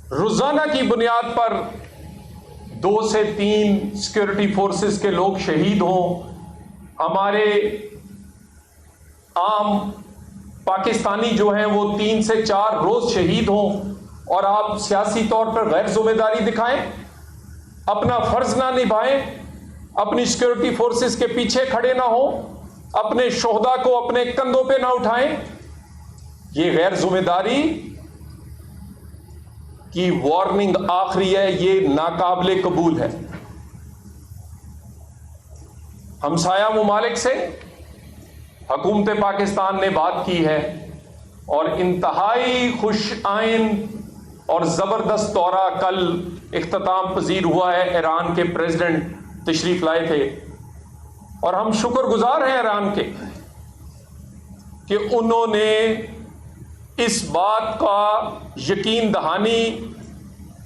रोजाना की बुनियाद पर 2 से 3 सिक्योरिटी फोर्सेस के लोग शहीद हों, हमारे आम पाकिस्तानी जो हैं वो 3 से 4 रोज शहीद हों, और आप सियासी तौर पर गैर जिम्मेदारी दिखाएं, अपना फर्ज ना निभाएं, अपनी सिक्योरिटी फोर्सेस के पीछे खड़े ना हो, अपने शोहदा को अपने कंधों पे ना उठाएं। ये गैर जिम्मेदारी की वार्निंग आखिरी है, ये नाकाबिले कबूल है। हमसाया मुमालिक से हुकूमत पाकिस्तान ने बात की है और इंतहाई खुश आइन और जबरदस्त दौरा कल इख्तिताम पजीर हुआ है। ईरान के प्रेसिडेंट तशरीफ लाए थे और हम शुक्रगुजार हैं ईरान के कि उन्होंने इस बात का यकीन दहानी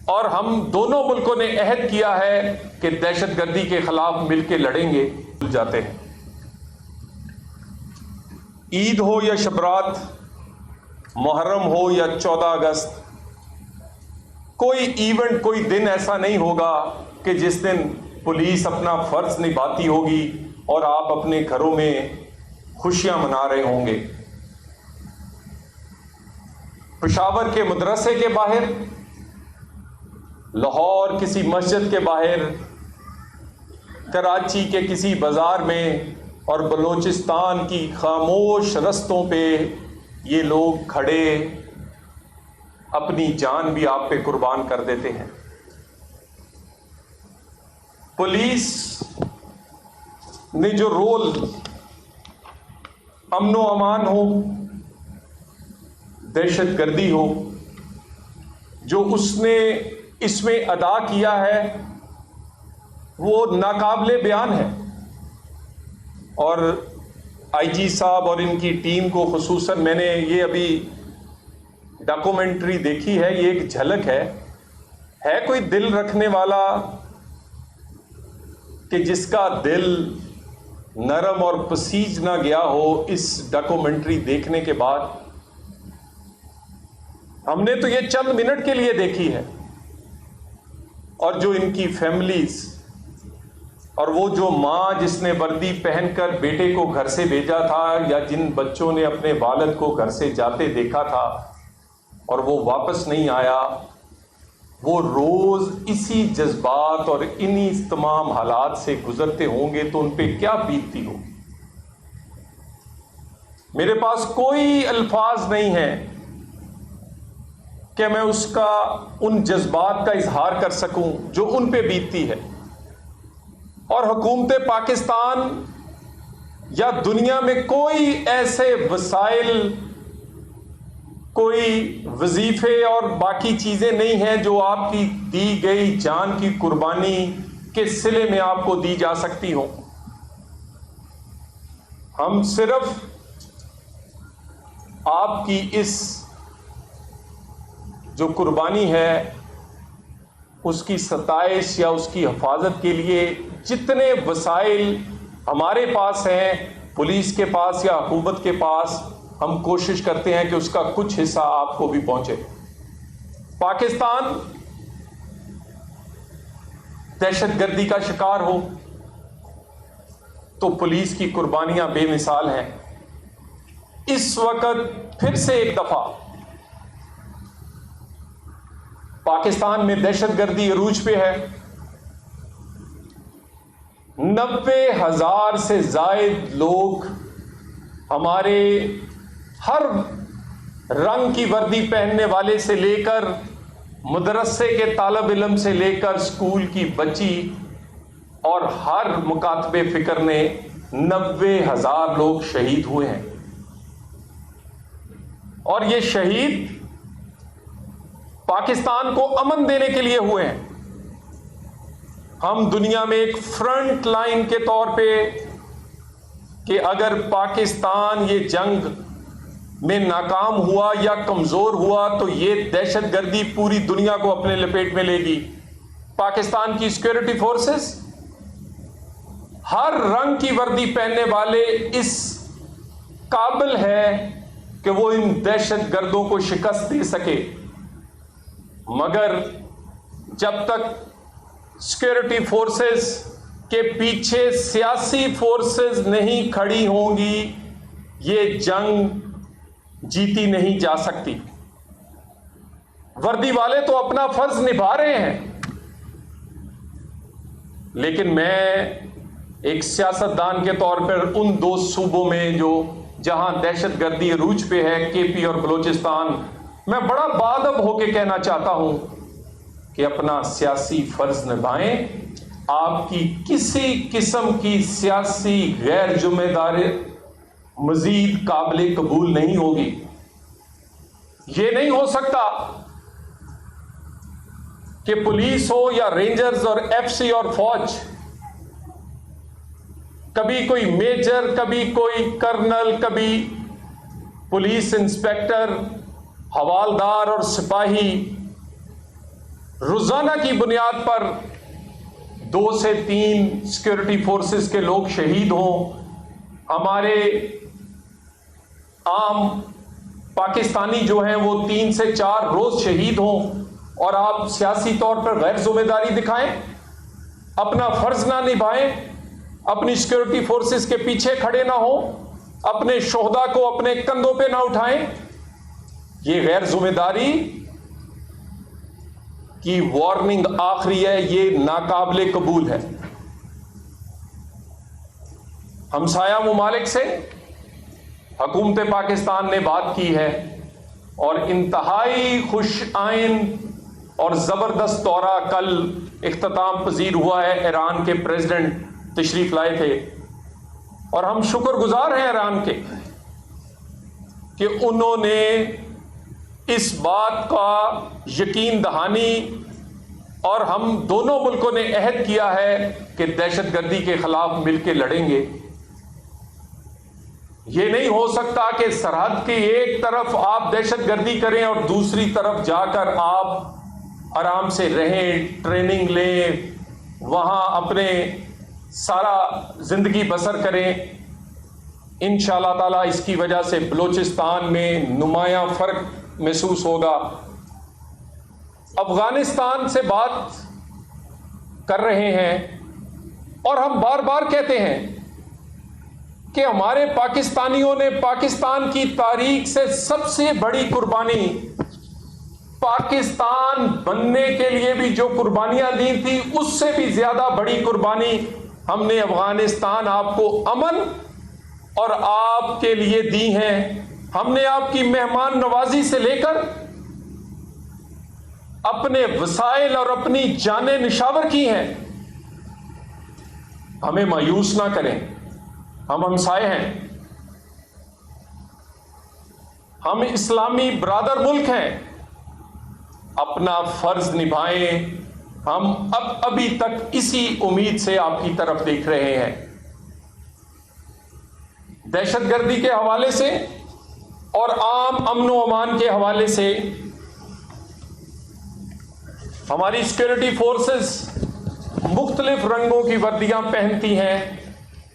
और हम दोनों मुल्कों ने अहद किया है कि दहशतगर्दी के खिलाफ मिलकर लड़ेंगे। जाते हैं, ईद हो या शबरात, मुहर्रम हो या 14 अगस्त, कोई इवेंट, कोई दिन ऐसा नहीं होगा कि जिस दिन पुलिस अपना फर्ज निभाती होगी और आप अपने घरों में खुशियां मना रहे होंगे। पेशावर के मदरसे के बाहर, लाहौर किसी मस्जिद के बाहर, कराची के किसी बाजार में और बलूचिस्तान की खामोश रस्तों पे ये लोग खड़े अपनी जान भी आप पे कुर्बान कर देते हैं। पुलिस ने जो रोल अमनो अमान हो, दहशतगर्दी हो, जो उसने इसमें अदा किया है वो नाकाबिले बयान है। और आईजी साहब और इनकी टीम को खुसूसन मैंने ये अभी डॉक्यूमेंट्री देखी है, ये एक झलक है कोई दिल रखने वाला कि जिसका दिल नरम और पसीज ना गया हो इस डॉक्यूमेंट्री देखने के बाद। हमने तो ये चंद मिनट के लिए देखी है, और जो इनकी फैमिलीज और वो जो माँ जिसने वर्दी पहनकर बेटे को घर से भेजा था, या जिन बच्चों ने अपने वालिद को घर से जाते देखा था और वो वापस नहीं आया, वो रोज इसी जज्बात और इन्हीं तमाम हालात से गुजरते होंगे, तो उन पे क्या बीतती हो। मेरे पास कोई अल्फाज नहीं है कि मैं उसका उन जज्बात का इजहार कर सकूं जो उन पे बीतती है। और हुकूमत पाकिस्तान या दुनिया में कोई ऐसे वसाइल, कोई वजीफे और बाकी चीजें नहीं हैं जो आपकी दी गई जान की कुर्बानी के सिले में आपको दी जा सकती हो। हम सिर्फ आपकी इस जो कुर्बानी है उसकी सताइश या उसकी हिफाजत के लिए जितने वसाइल हमारे पास हैं, पुलिस के पास या हुकूमत के पास, हम कोशिश करते हैं कि उसका कुछ हिस्सा आपको भी पहुंचे। पाकिस्तान दहशतगर्दी का शिकार हो तो पुलिस की कुर्बानियां बेमिसाल हैं। इस वक्त फिर से एक दफा पाकिस्तान में दहशतगर्दी अरूज पे है। 90,000 से जायद लोग हमारे हर रंग की वर्दी पहनने वाले से लेकर मदरसे के तालब इल्म से लेकर स्कूल की बच्ची और हर मुकातबे फिक्र ने 90,000 लोग शहीद हुए हैं। और ये शहीद पाकिस्तान को अमन देने के लिए हुए हैं। हम दुनिया में एक फ्रंट लाइन के तौर पे कि अगर पाकिस्तान ये जंग में नाकाम हुआ या कमजोर हुआ तो ये दहशतगर्दी पूरी दुनिया को अपने लपेट में लेगी। पाकिस्तान की सिक्योरिटी फोर्सेस, हर रंग की वर्दी पहनने वाले इस काबिल है कि वो इन दहशतगर्दों को शिकस्त दे सके। मगर जब तक सिक्योरिटी फोर्सेस के पीछे सियासी फोर्सेस नहीं खड़ी होंगी, ये जंग जीती नहीं जा सकती। वर्दी वाले तो अपना फर्ज निभा रहे हैं, लेकिन मैं एक सियासतदान के तौर पर उन दो सूबों में जो जहां दहशतगर्दी अरूज पे है, केपी और बलूचिस्तान, मैं बड़ा बाअदब होकर कहना चाहता हूं कि अपना सियासी फर्ज निभाएं। आपकी किसी किस्म की सियासी गैर जिम्मेदारी मजीद काबिल कबूल नहीं होगी। यह नहीं हो सकता कि पुलिस हो या रेंजर्स और एफसी और फौज, कभी कोई मेजर, कभी कोई कर्नल, कभी पुलिस इंस्पेक्टर, हवालदार और सिपाही रोजाना की बुनियाद पर 2 से 3 सिक्योरिटी फोर्सेस के लोग शहीद हों, हमारे आम पाकिस्तानी जो हैं वो 3 से 4 रोज शहीद हों, और आप सियासी तौर पर गैर जिम्मेदारी दिखाएं, अपना फर्ज ना निभाएं, अपनी सिक्योरिटी फोर्सेस के पीछे खड़े ना हो, अपने शोहदा को अपने कंधों पे ना उठाएं। ये गैर जिम्मेदारी की वार्निंग आखिरी है, ये नाकाबिले कबूल है। हमसाया मुमालिक से हुकूमत पाकिस्तान ने बात की है और इंतहाई खुश आइन और जबरदस्त दौरा कल इख्तिताम पजीर हुआ है। ईरान के प्रेसिडेंट तशरीफ लाए थे और हम शुक्रगुजार हैं ईरान के कि उन्होंने इस बात का यकीन दहानी, और हम दोनों मुल्कों ने अहद किया है कि दहशतगर्दी के खिलाफ मिलकर लड़ेंगे। यह नहीं हो सकता कि सरहद की एक तरफ आप दहशतगर्दी करें और दूसरी तरफ जाकर आप आराम से रहें, ट्रेनिंग लें, वहां अपने सारा जिंदगी बसर करें। इंशाअल्लाह ताला इसकी वजह से बलूचिस्तान में नुमायां फर्क महसूस होगा। अफगानिस्तान से बात कर रहे हैं और हम बार बार कहते हैं कि हमारे पाकिस्तानियों ने पाकिस्तान की तारीख से सबसे बड़ी कुर्बानी, पाकिस्तान बनने के लिए भी जो कुर्बानियां दी थी उससे भी ज्यादा बड़ी कुर्बानी हमने अफगानिस्तान आपको अमन और आपके लिए दी हैं। हमने आपकी मेहमान नवाजी से लेकर अपने वसाइल और अपनी जानें निशावर की हैं। हमें मायूस ना करें, हम हमसाए हैं, हम इस्लामी ब्रादर मुल्क हैं, अपना फर्ज निभाएं। हम अभी तक इसी उम्मीद से आपकी तरफ देख रहे हैं। दहशतगर्दी के हवाले से और आम अमन व अमान के हवाले से हमारी सिक्योरिटी फोर्सेस मुख्तलिफ रंगों की वर्दियां पहनती हैं,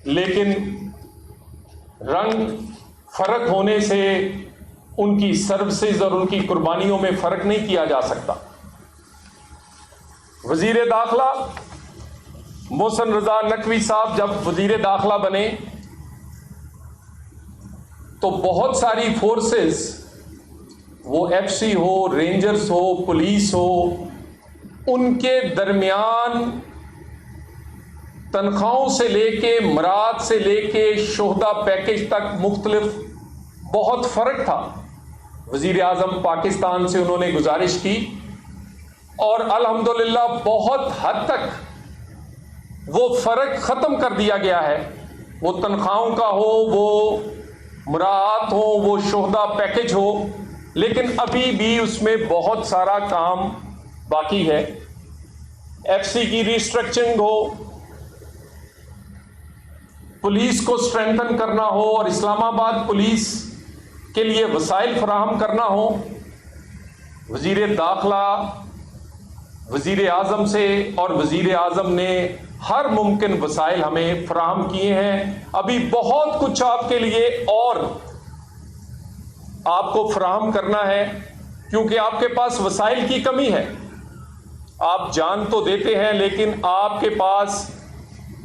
लेकिन रंग फर्क होने से उनकी सर्विसेज और उनकी कुर्बानियों में फर्क नहीं किया जा सकता। वजीर दाखिला मोहसिन रजा नकवी साहब जब वजीर दाखिला बने तो बहुत सारी फोर्सेस, वो एफसी हो, रेंजर्स हो, पुलिस हो, उनके दरमियान तनख्वाहों से लेके, मराद से लेके, शोहदा पैकेज तक मुख्तलिफ बहुत फर्क था। वजीर आजम पाकिस्तान से उन्होंने गुजारिश की और अल्हम्दुलिल्लाह बहुत हद तक वो फर्क खत्म कर दिया गया है। वो तनख्वाहों का हो, वो मुराद हो, वो शोहदा पैकेज हो, लेकिन अभी भी उसमें बहुत सारा काम बाकी है। एफसी की रिस्ट्रक्चरिंग हो, पुलिस को स्ट्रेंथन करना हो और इस्लामाबाद पुलिस के लिए वसाइल फराहम करना हो। वजीर दाखिला वजीर आजम से और वजीर आजम ने हर मुमकिन वसाइल हमें फराहम किए हैं। अभी बहुत कुछ आपके लिए और आपको फराहम करना है। क्योंकि आपके पास वसाइल की कमी है। आप जान तो देते हैं, लेकिन आपके पास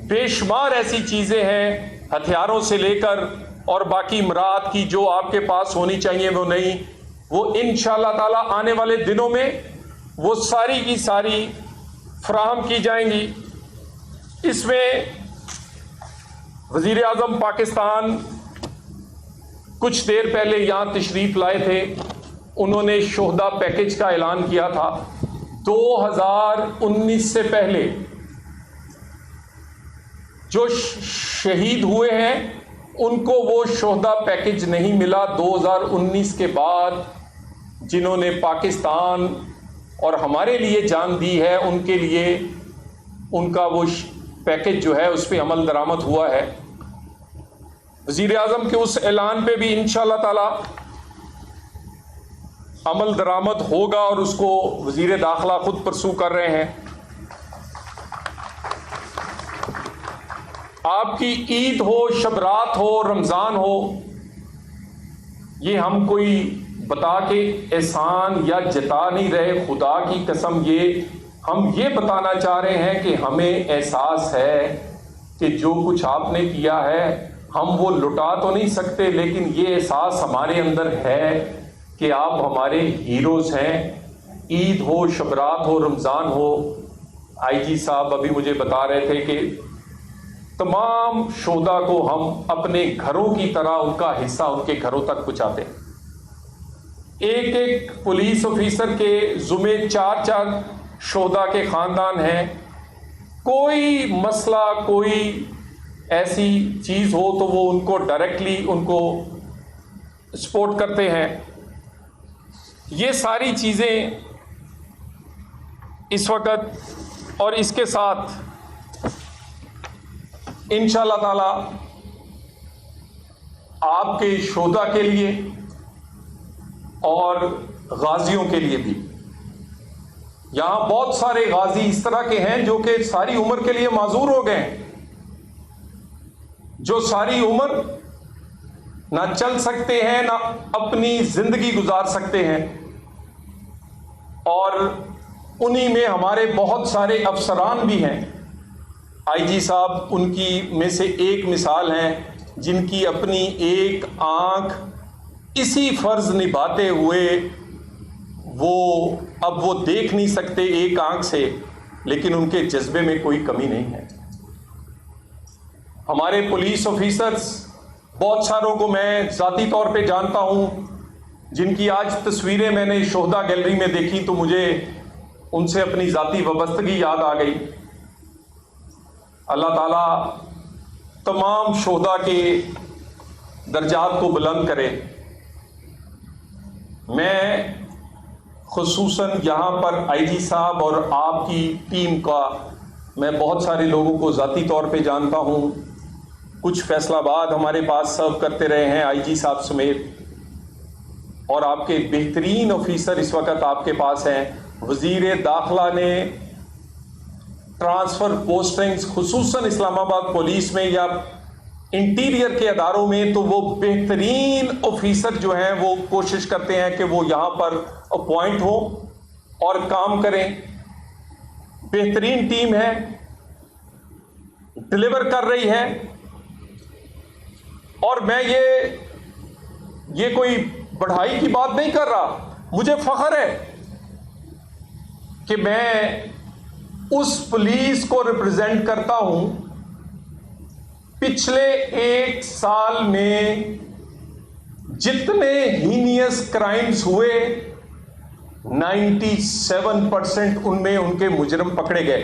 बेशुमार ऐसी चीज़ें हैं, हथियारों से लेकर और बाकी मराद की, जो आपके पास होनी चाहिए वो नहीं। वो इंशाअल्लाह ताला आने वाले दिनों में वो सारी की सारी फराहम की जाएंगी। इसमें वज़ीर आज़म पाकिस्तान कुछ देर पहले यहाँ तशरीफ़ लाए थे। उन्होंने शोहदा पैकेज का ऐलान किया था। 2019 से पहले जो शहीद हुए हैं उनको वो शोहदा पैकेज नहीं मिला। 2019 के बाद जिन्होंने पाकिस्तान और हमारे लिए जान दी है, उनके लिए उनका वो पैकेज जो है उस पर अमल दरामद हुआ है। वज़ीर आज़म के उस ऐलान पे भी इंशाअल्लाह ताला अमल दरामद होगा और उसको वज़ीर दाखिला खुद परसू कर रहे हैं। आपकी ईद हो, शबरात हो, रमज़ान हो, ये हम कोई बता के एहसान या जता नहीं रहे। खुदा की कसम, हम ये बताना चाह रहे हैं कि हमें एहसास है कि जो कुछ आपने किया है हम वो लुटा तो नहीं सकते, लेकिन ये एहसास हमारे अंदर है कि आप हमारे हीरोज़ हैं। ईद हो, शबरात हो, रमज़ान हो। आईजी साहब अभी मुझे बता रहे थे कि तमाम शोहदा को हम अपने घरों की तरह उनका हिस्सा उनके घरों तक पहुँचाते हैं। एक एक पुलिस ऑफिसर के ज़ुम्मे 4-4 शोहदा के ख़ानदान हैं। कोई मसला, कोई ऐसी चीज़ हो तो वो उनको डायरेक्टली उनको सपोर्ट करते हैं। ये सारी चीज़ें इस वक्त, और इसके साथ इंशाअल्लाह ताला आपके शोहदा के लिए और गाजियों के लिए भी, यहाँ बहुत सारे गाजी इस तरह के हैं जो कि सारी उम्र के लिए माजूर हो गए हैं, जो सारी उम्र ना चल सकते हैं ना अपनी जिंदगी गुजार सकते हैं। और उन्हीं में हमारे बहुत सारे अफसरान भी हैं। आईजी साहब उनकी में से एक मिसाल हैं, जिनकी अपनी एक आंख इसी फर्ज निभाते हुए वो देख नहीं सकते एक आंख से, लेकिन उनके जज्बे में कोई कमी नहीं है। हमारे पुलिस ऑफिसर्स, बहुत सारों को मैं ज़ाती तौर पे जानता हूं, जिनकी आज तस्वीरें मैंने शोहदा गैलरी में देखी तो मुझे उनसे अपनी ज़ाती वाबस्तगी याद आ गई। अल्लाह ताला तमाम शोहदा के दर्जात को बुलंद करे। मैं खुसूसन यहाँ पर आईजी साहब और आपकी टीम का, मैं बहुत सारे लोगों को ज़ाती तौर पे जानता हूँ। कुछ फैसलाबाद हमारे पास सर्व करते रहे हैं आईजी साहब समेत, और आपके बेहतरीन ऑफिसर इस वक्त आपके पास हैं। वज़ीर दाखिला ने ट्रांसफ़र पोस्टिंग्स खुसूसन इस्लामाबाद पुलिस में या इंटीरियर के अदारों में, तो वो बेहतरीन ऑफिसर जो हैं वो कोशिश करते हैं कि वो यहाँ पर अपॉइंट हो और काम करें। बेहतरीन टीम है, डिलीवर कर रही है। और मैं ये कोई बढ़ाई की बात नहीं कर रहा। मुझे फख्र है कि मैं उस पुलिस को रिप्रेजेंट करता हूं। पिछले 1 साल में जितने हीनियस क्राइम्स हुए, 97% उनमें उनके मुजरिम पकड़े गए।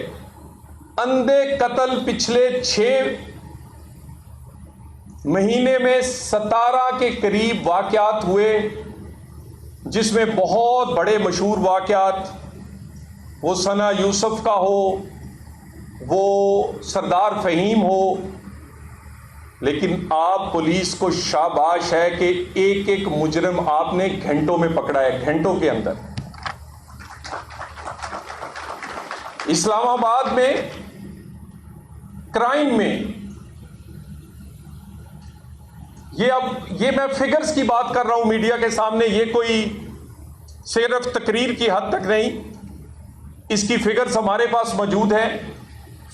अंधे कत्ल पिछले 6 महीने में 17 के करीब वाक़यात हुए, जिसमें बहुत बड़े मशहूर वाक़यात, वो सना यूसुफ का हो, वो सरदार फ़हीम हो। लेकिन आप पुलिस को शाबाश है कि एक एक मुजरिम आपने घंटों में पकड़ा है, घंटों के अंदर। इस्लामाबाद में क्राइम में ये मैं फिगर्स की बात कर रहा हूं मीडिया के सामने, ये कोई सिर्फ तकरीर की हद तक नहीं, इसकी फिगर्स हमारे पास मौजूद है।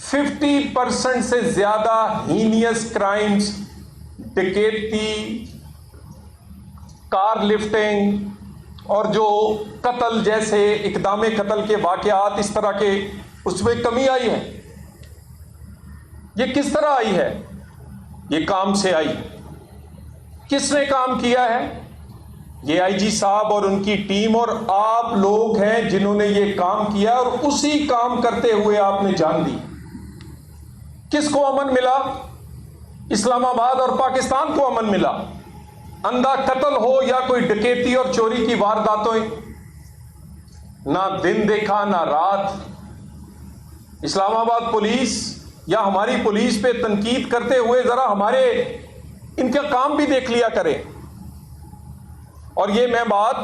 50% से ज्यादा हीनियस क्राइम्स, डकैती, कार लिफ्टिंग और जो कत्ल जैसे इकदाम कत्ल के वाकयात, इस तरह के, उसमें कमी आई है। ये किस तरह आई है? ये काम से आई। किसने काम किया है? ये आईजी साहब और उनकी टीम और आप लोग हैं जिन्होंने ये काम किया, और उसी काम करते हुए आपने जान दी। किसको अमन मिला? इस्लामाबाद और पाकिस्तान को अमन मिला। अंधा कत्ल हो या कोई डकैती और चोरी की वारदातों, ना दिन देखा ना रात। इस्लामाबाद पुलिस या हमारी पुलिस पे तनकीद करते हुए जरा हमारे इनका काम भी देख लिया करें। और ये मैं बात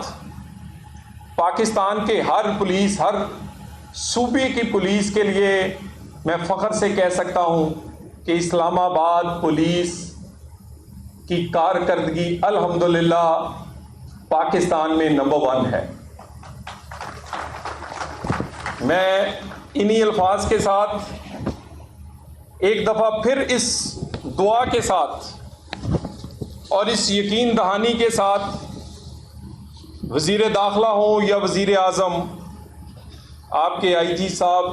पाकिस्तान के हर पुलिस, हर सूबे की पुलिस के लिए मैं फख्र से कह सकता हूं कि इस्लामाबाद पुलिस की कारकर्दगी अल्हम्दुलिल्लाह पाकिस्तान में नंबर 1 है। मैं इन्हीं अल्फाज के साथ एक दफ़ा फिर इस दुआ के साथ और इस यकीन दहानी के साथ, वज़ीर दाखिला हो या वज़ीर आज़म, आपके आईजी साहब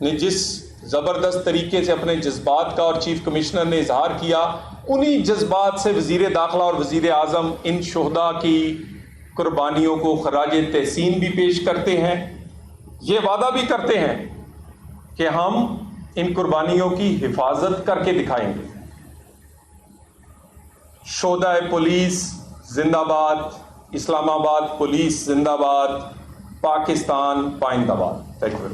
ने जिस ज़बरदस्त तरीके से अपने जज्बात का और चीफ कमिश्नर ने इजहार किया, उन्हीं जज्बात से वज़ीर दाखिला और वज़ीर आज़म इन शोहदा की कुर्बानियों को खराज तहसीन भी पेश करते हैं। ये वादा भी करते हैं कि हम इन कुर्बानियों की हिफाजत करके दिखाएंगे। शोहदा पुलिस जिंदाबाद, इस्लामाबाद पुलिस जिंदाबाद, पाकिस्तान पाइंदाबाद। Thank you.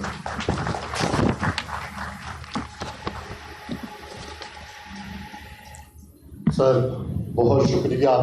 सर बहुत शुक्रिया।